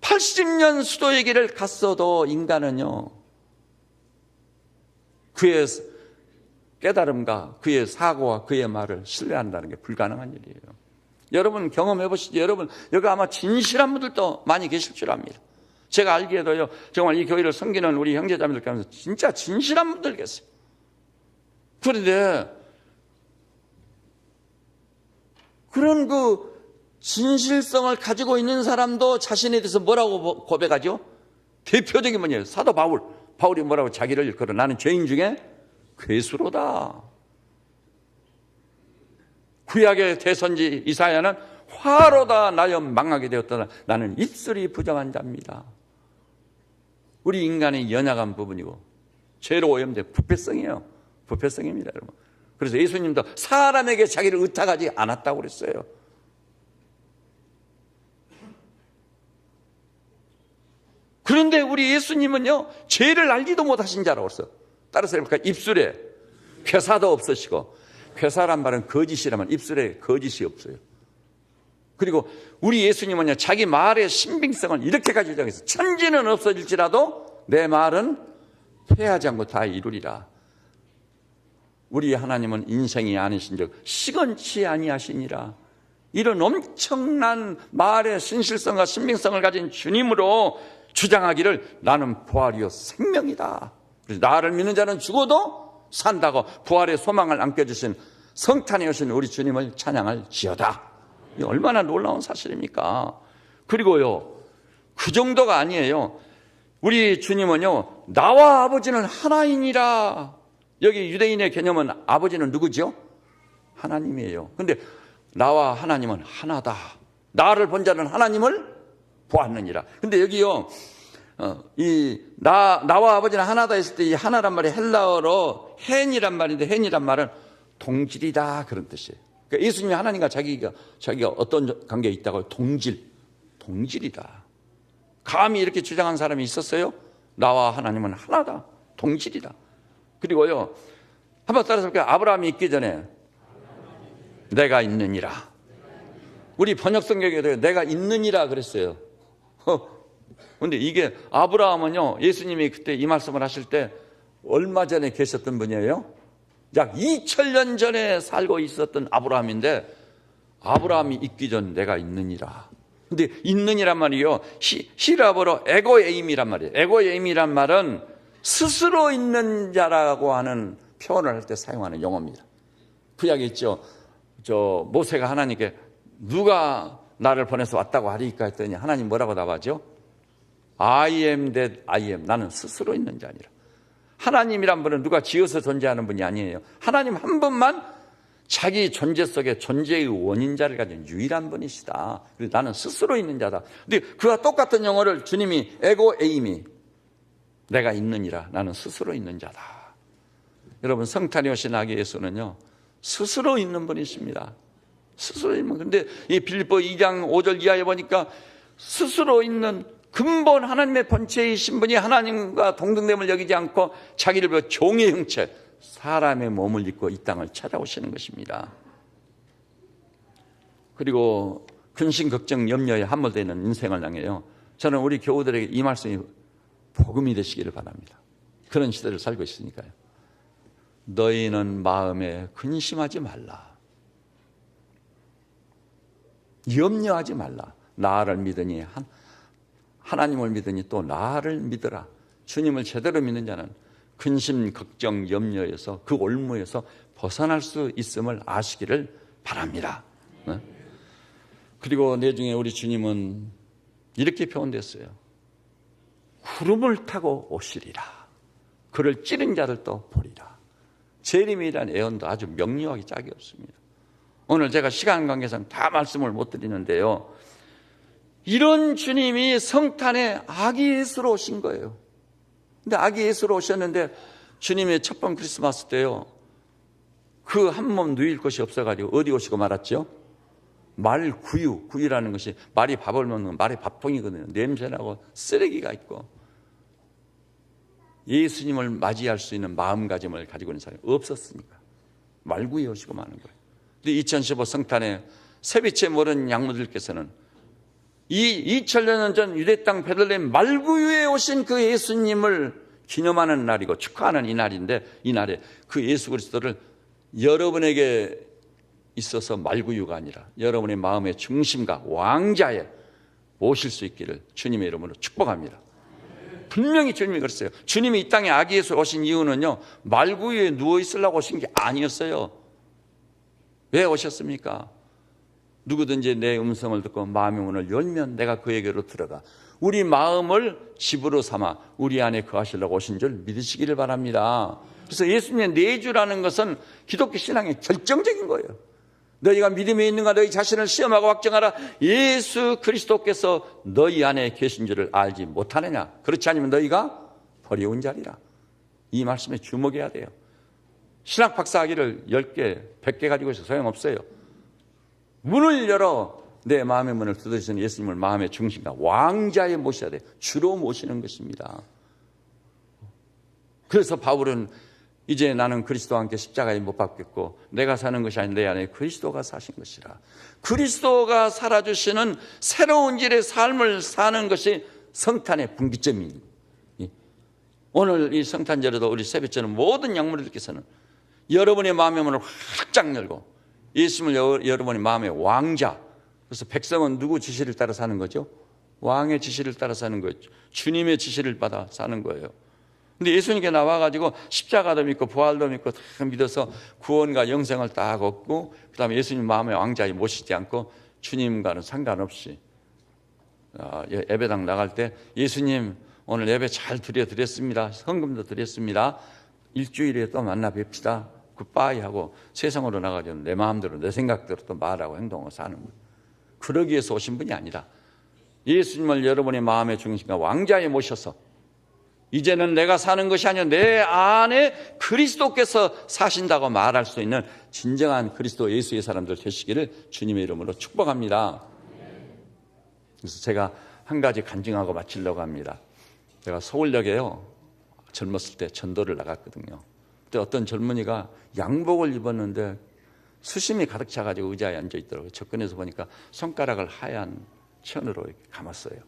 80년 수도의 길을 갔어도 인간은요 그의 깨달음과 그의 사고와 그의 말을 신뢰한다는 게 불가능한 일이에요. 여러분 경험해 보시죠. 여러분 여기 아마 진실한 분들도 많이 계실 줄 압니다. 제가 알기에도요, 정말 이 교회를 섬기는 우리 형제자매들 가운데 진짜 진실한 분들 계세요. 그런데 그런 그 진실성을 가지고 있는 사람도 자신에 대해서 뭐라고 고백하죠? 대표적인 분이에요. 사도 바울이 뭐라고 자기를 일컬어? 나는 죄인 중에 괴수로다. 구약의 대선지 이사야는 화로다 나여 망하게 되었다. 나는 입술이 부정한 자입니다. 우리 인간의 연약한 부분이고 죄로 오염된 부패성이에요. 부패성입니다, 여러분. 그래서 예수님도 사람에게 자기를 의탁하지 않았다고 그랬어요. 그런데 우리 예수님은요, 죄를 알지도 못하신 자라고 했어요. 따라서 해볼까요? 입술에 괴사도 없으시고, 괴사란 말은 거짓이라면 입술에 거짓이 없어요. 그리고 우리 예수님은요, 자기 말의 신빙성을 이렇게까지 주장했어요. 천지는 없어질지라도 내 말은 패하지 않고 다 이루리라. 우리 하나님은 인생이 아니신 즉 시건치 아니하시니라. 이런 엄청난 말의 신실성과 신빙성을 가진 주님으로 주장하기를 나는 부활이요 생명이다. 그래서 나를 믿는 자는 죽어도 산다고 부활의 소망을 안겨주신 성탄에 오신 우리 주님을 찬양할 지어다. 이 얼마나 놀라운 사실입니까? 그리고요, 그 정도가 아니에요. 우리 주님은요, 나와 아버지는 하나이니라. 여기 유대인의 개념은 아버지는 누구죠? 하나님이에요. 근데 나와 하나님은 하나다. 나를 본 자는 하나님을 보았느니라. 근데 여기요, 나와 아버지는 하나다 했을 때 이 하나란 말이 헬라어로 헨이란 말인데, 헨이란 말은 동질이다 그런 뜻이에요. 그러니까 예수님이 하나님과 자기가 어떤 관계에 있다고 동질이다. 감히 이렇게 주장한 사람이 있었어요? 나와 하나님은 하나다. 동질이다. 그리고요, 한번 따라서 볼까요? 아브라함이 있기 전에 내가 있느니라. 우리 번역 성경에도 내가 있느니라 그랬어요. 그런데 이게 아브라함은요, 예수님이 그때 이 말씀을 하실 때 얼마 전에 계셨던 분이에요? 약 2000년 전에 살고 있었던 아브라함인데, 아브라함이 있기 전 내가 있느니라. 근데 있느니란 말이요, 히라보로 에고에임이란 말이에요. 에고에임이란 말은 스스로 있는 자라고 하는 표현을 할 때 사용하는 용어입니다. 구약에 있죠. 모세가 하나님께 누가 나를 보내서 왔다고 하리까 했더니 하나님 뭐라고 답하죠? I am that I am. 나는 스스로 있는 자니라. 하나님이란 분은 누가 지어서 존재하는 분이 아니에요. 하나님 한 분만 자기 존재 속에 존재의 원인자를 가진 유일한 분이시다. 그래서 나는 스스로 있는 자다. 근데 그와 똑같은 용어를 주님이 에고에임이, 내가 있느니라. 나는 스스로 있는 자다. 여러분, 성탄에 오신 아기 예수는요, 스스로 있는 분이십니다. 스스로 있는 분. 근데 이 빌립보 2장 5절 이하에 보니까 스스로 있는 근본 하나님의 본체이신 분이 하나님과 동등됨을 여기지 않고 자기를 비워 종의 형체, 사람의 몸을 입고 이 땅을 찾아오시는 것입니다. 그리고 근심, 걱정, 염려에 함몰되어 있는 인생을 향해요, 저는 우리 교우들에게 이 말씀이 복음이 되시기를 바랍니다. 그런 시대를 살고 있으니까요. 너희는 마음에 근심하지 말라. 염려하지 말라. 나를 믿으니 하나님을 믿으니 또 나를 믿으라. 주님을 제대로 믿는 자는 근심, 걱정, 염려에서 그 올무에서 벗어날 수 있음을 아시기를 바랍니다. 그리고 내중에 우리 주님은 이렇게 표현됐어요. 구름을 타고 오시리라. 그를 찌른 자를 또 보리라. 재림이라는 예언도 아주 명료하게 짝이 없습니다. 오늘 제가 시간 관계상 다 말씀을 못 드리는데요, 이런 주님이 성탄에 아기 예수로 오신 거예요. 근데 아기 예수로 오셨는데 주님의 첫 번 크리스마스 때요, 그 한 몸 누일 곳이 없어가지고 어디 오시고 말았죠? 구유라는 것이 말이 밥을 먹는 말의 밥통이거든요. 냄새나고 쓰레기가 있고 예수님을 맞이할 수 있는 마음가짐을 가지고 있는 사람이 없었으니까 말구유에 오시고 마는 거예요. 근데 2015 성탄에 세비체 모르는 양모들께서는 이 2000년 전 유대 땅 베들레헴 말구유에 오신 그 예수님을 기념하는 날이고 축하하는 이 날인데, 이 날에 그 예수 그리스도를 여러분에게 있어서 말구유가 아니라 여러분의 마음의 중심과 왕자에 모실 수 있기를 주님의 이름으로 축복합니다. 분명히 주님이 그랬어요. 주님이 이 땅에 아기 예수 오신 이유는요, 말구유에 누워 있으려고 오신 게 아니었어요. 왜 오셨습니까? 누구든지 내 음성을 듣고 마음의 문을 열면 내가 그에게로 들어가 우리 마음을 집으로 삼아 우리 안에 거하시려고 오신 줄 믿으시기를 바랍니다. 그래서 예수님의 내주라는 것은 기독교 신앙의 결정적인 거예요. 너희가 믿음이 있는가 너희 자신을 시험하고 확정하라. 예수 그리스도께서 너희 안에 계신 줄을 알지 못하느냐. 그렇지 않으면 너희가 버려온 자리라. 이 말씀에 주목해야 돼요. 신학 박사학위를 10개, 100개 가지고 있어 소용없어요. 문을 열어 내 마음의 문을 두드리시는 예수님을 마음의 중심과 왕자에 모셔야 돼요. 주로 모시는 것입니다. 그래서 바울은 이제 나는 그리스도와 함께 십자가에 못 박혔고 내가 사는 것이 아닌 내 안에 그리스도가 사신 것이라. 그리스도가 살아주시는 새로운 질의 삶을 사는 것이 성탄의 분기점입니다. 오늘 이 성탄절에도 우리 세배절은 모든 양무리들께서는 여러분의 마음의 문을 활짝 열고 예수님을 여러분의 마음의 왕자, 그래서 백성은 누구 지시를 따라 사는 거죠? 왕의 지시를 따라 사는 거예요. 주님의 지시를 받아 사는 거예요. 근데 예수님께 나와가지고 십자가도 믿고 부활도 믿고 다 믿어서 구원과 영생을 딱 얻고 그 다음에 예수님 마음의 왕자에 모시지 않고 주님과는 상관없이 예배당 나갈 때 예수님 오늘 예배 잘 드렸습니다. 헌금도 드렸습니다. 일주일에 또 만나 뵙시다. 굿바이 하고 세상으로 나가서 내 마음대로 내 생각대로 또 말하고 행동하고 사는 거예요. 그러기 위해서 오신 분이 아니라 예수님을 여러분의 마음의 중심과 왕자에 모셔서 이제는 내가 사는 것이 아니라 내 안에 그리스도께서 사신다고 말할 수 있는 진정한 그리스도 예수의 사람들 되시기를 주님의 이름으로 축복합니다. 그래서 제가 한 가지 간증하고 마치려고 합니다. 제가 서울역에요, 젊었을 때 전도를 나갔거든요. 그때 어떤 젊은이가 양복을 입었는데 수심이 가득 차가지고 의자에 앉아 있더라고요. 접근해서 보니까 손가락을 하얀 천으로 이렇게 감았어요.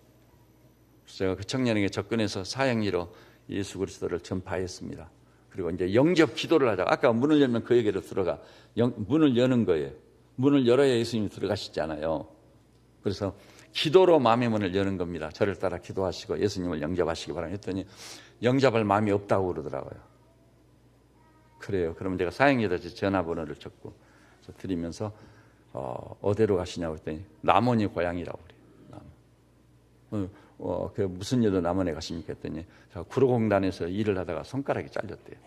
그래서 제가 그 청년에게 접근해서 사형리로 예수 그리스도를 전파했습니다. 그리고 이제 영접 기도를 하다가 아까 문을 열면 그에게로 들어가 문을 여는 거예요. 문을 열어야 예수님이 들어가시잖아요. 그래서 기도로 마음의 문을 여는 겁니다. 저를 따라 기도하시고 예수님을 영접하시기 바랍니다 했더니 영접할 마음이 없다고 그러더라고요. 그래요. 그러면 제가 사형리에다 전화번호를 적고 드리면서 어디로 가시냐고 했더니 남원이 고향이라고 그래요. 그 무슨 일로 남원에 가십니까 했더니 제가 구로공단에서 일을 하다가 손가락이 잘렸대요.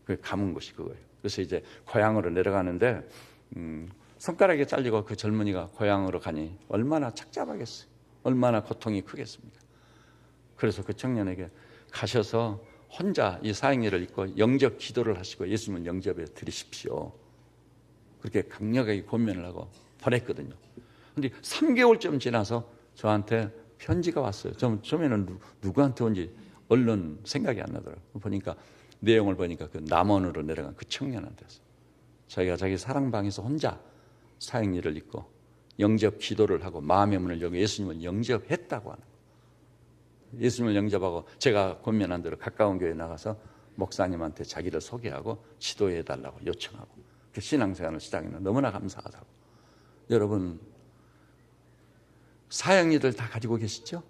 그 감은 것이 그거예요. 그래서 이제 고향으로 내려가는데 손가락이 잘리고 그 젊은이가 고향으로 가니 얼마나 착잡하겠어요. 얼마나 고통이 크겠습니까. 그래서 그 청년에게 가셔서 혼자 이 사형리를 입고 영접 기도를 하시고 예수님을 영접해 드리십시오. 그렇게 강력하게 권면을 하고 보냈거든요. 그런데 3개월쯤 지나서 저한테 편지가 왔어요. 처음에는 누구한테 온지 얼른 생각이 안 나더라고요. 보니까 내용을 보니까 그 남원으로 내려간 그 청년한테서 자기가 자기 사랑방에서 혼자 사형리를 입고 영접 기도를 하고 마음의 문을 열고 예수님을 영접했다고 하는 거예요. 예수님을 영접하고 제가 권면한 대로 가까운 교회에 나가서 목사님한테 자기를 소개하고 지도해달라고 요청하고 그 신앙생활을 시작했는데 너무나 감사하다고. 여러분, 사형리들 다 가지고 계시죠?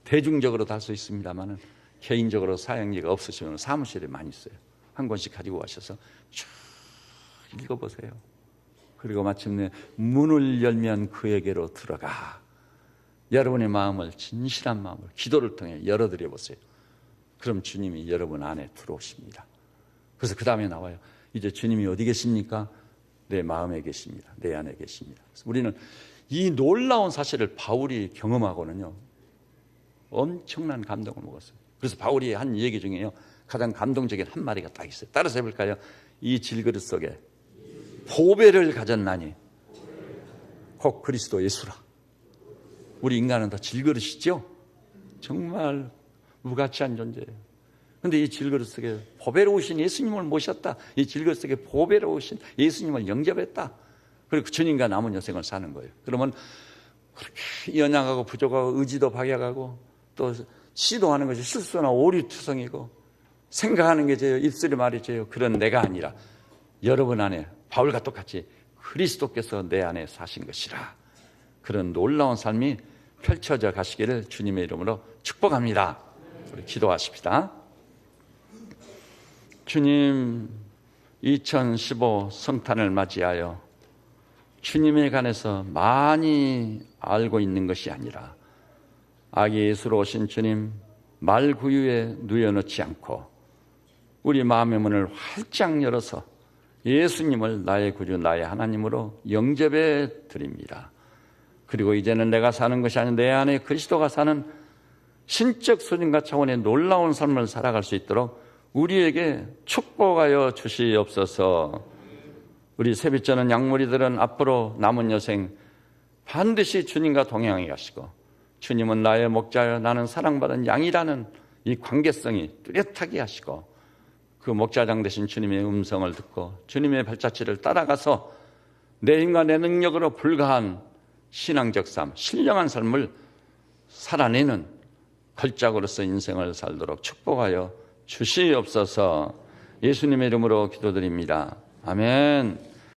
대중적으로 다 할 수 있습니다만은 개인적으로 사형리가 없으시면 사무실에 많이 있어요. 한 권씩 가지고 가셔서 쭉 읽어보세요. 그리고 마침내 문을 열면 그에게로 들어가. 여러분의 마음을, 진실한 마음을 기도를 통해 열어드려 보세요. 그럼 주님이 여러분 안에 들어오십니다. 그래서 그 다음에 나와요. 이제 주님이 어디 계십니까? 내 마음에 계십니다. 내 안에 계십니다. 그래서 우리는 이 놀라운 사실을 바울이 경험하고는요, 엄청난 감동을 먹었어요. 그래서 바울이 한 얘기 중에요, 가장 감동적인 한 마디가 딱 있어요. 따라서 해볼까요? 이 질그릇 속에 보배를 가졌나니 곧 그리스도 예수라. 우리 인간은 다 질그릇이죠? 정말 무가치한 존재예요. 그런데 이 질그릇 속에 보배로우신 예수님을 모셨다. 이 질그릇 속에 보배로우신 예수님을 영접했다. 그리고 주님과 남은 여생을 사는 거예요. 그러면 그렇게 연약하고 부족하고 의지도 박약하고 또 시도하는 것이 실수나 오류투성이고 생각하는 게 죄요, 입술이 말이 죄요. 그런 내가 아니라 여러분 안에 바울과 똑같이 그리스도께서 내 안에 사신 것이라. 그런 놀라운 삶이 펼쳐져 가시기를 주님의 이름으로 축복합니다. 우리 기도하십시다. 주님, 2015 성탄을 맞이하여 주님에 관해서 많이 알고 있는 것이 아니라 아기 예수로 오신 주님 말구유에 누여놓지 않고 우리 마음의 문을 활짝 열어서 예수님을 나의 구주, 나의 하나님으로 영접해 드립니다. 그리고 이제는 내가 사는 것이 아닌 내 안에 그리스도가 사는 신적 수준과 차원의 놀라운 삶을 살아갈 수 있도록 우리에게 축복하여 주시옵소서. 우리 세빛저는 양무리들은 앞으로 남은 여생 반드시 주님과 동행하게 하시고 주님은 나의 목자여 나는 사랑받은 양이라는 이 관계성이 뚜렷하게 하시고 그 목자장 되신 주님의 음성을 듣고 주님의 발자취를 따라가서 내 힘과 내 능력으로 불가한 신앙적 삶, 신령한 삶을 살아내는 걸작으로서 인생을 살도록 축복하여 주시옵소서. 예수님의 이름으로 기도드립니다. 아멘.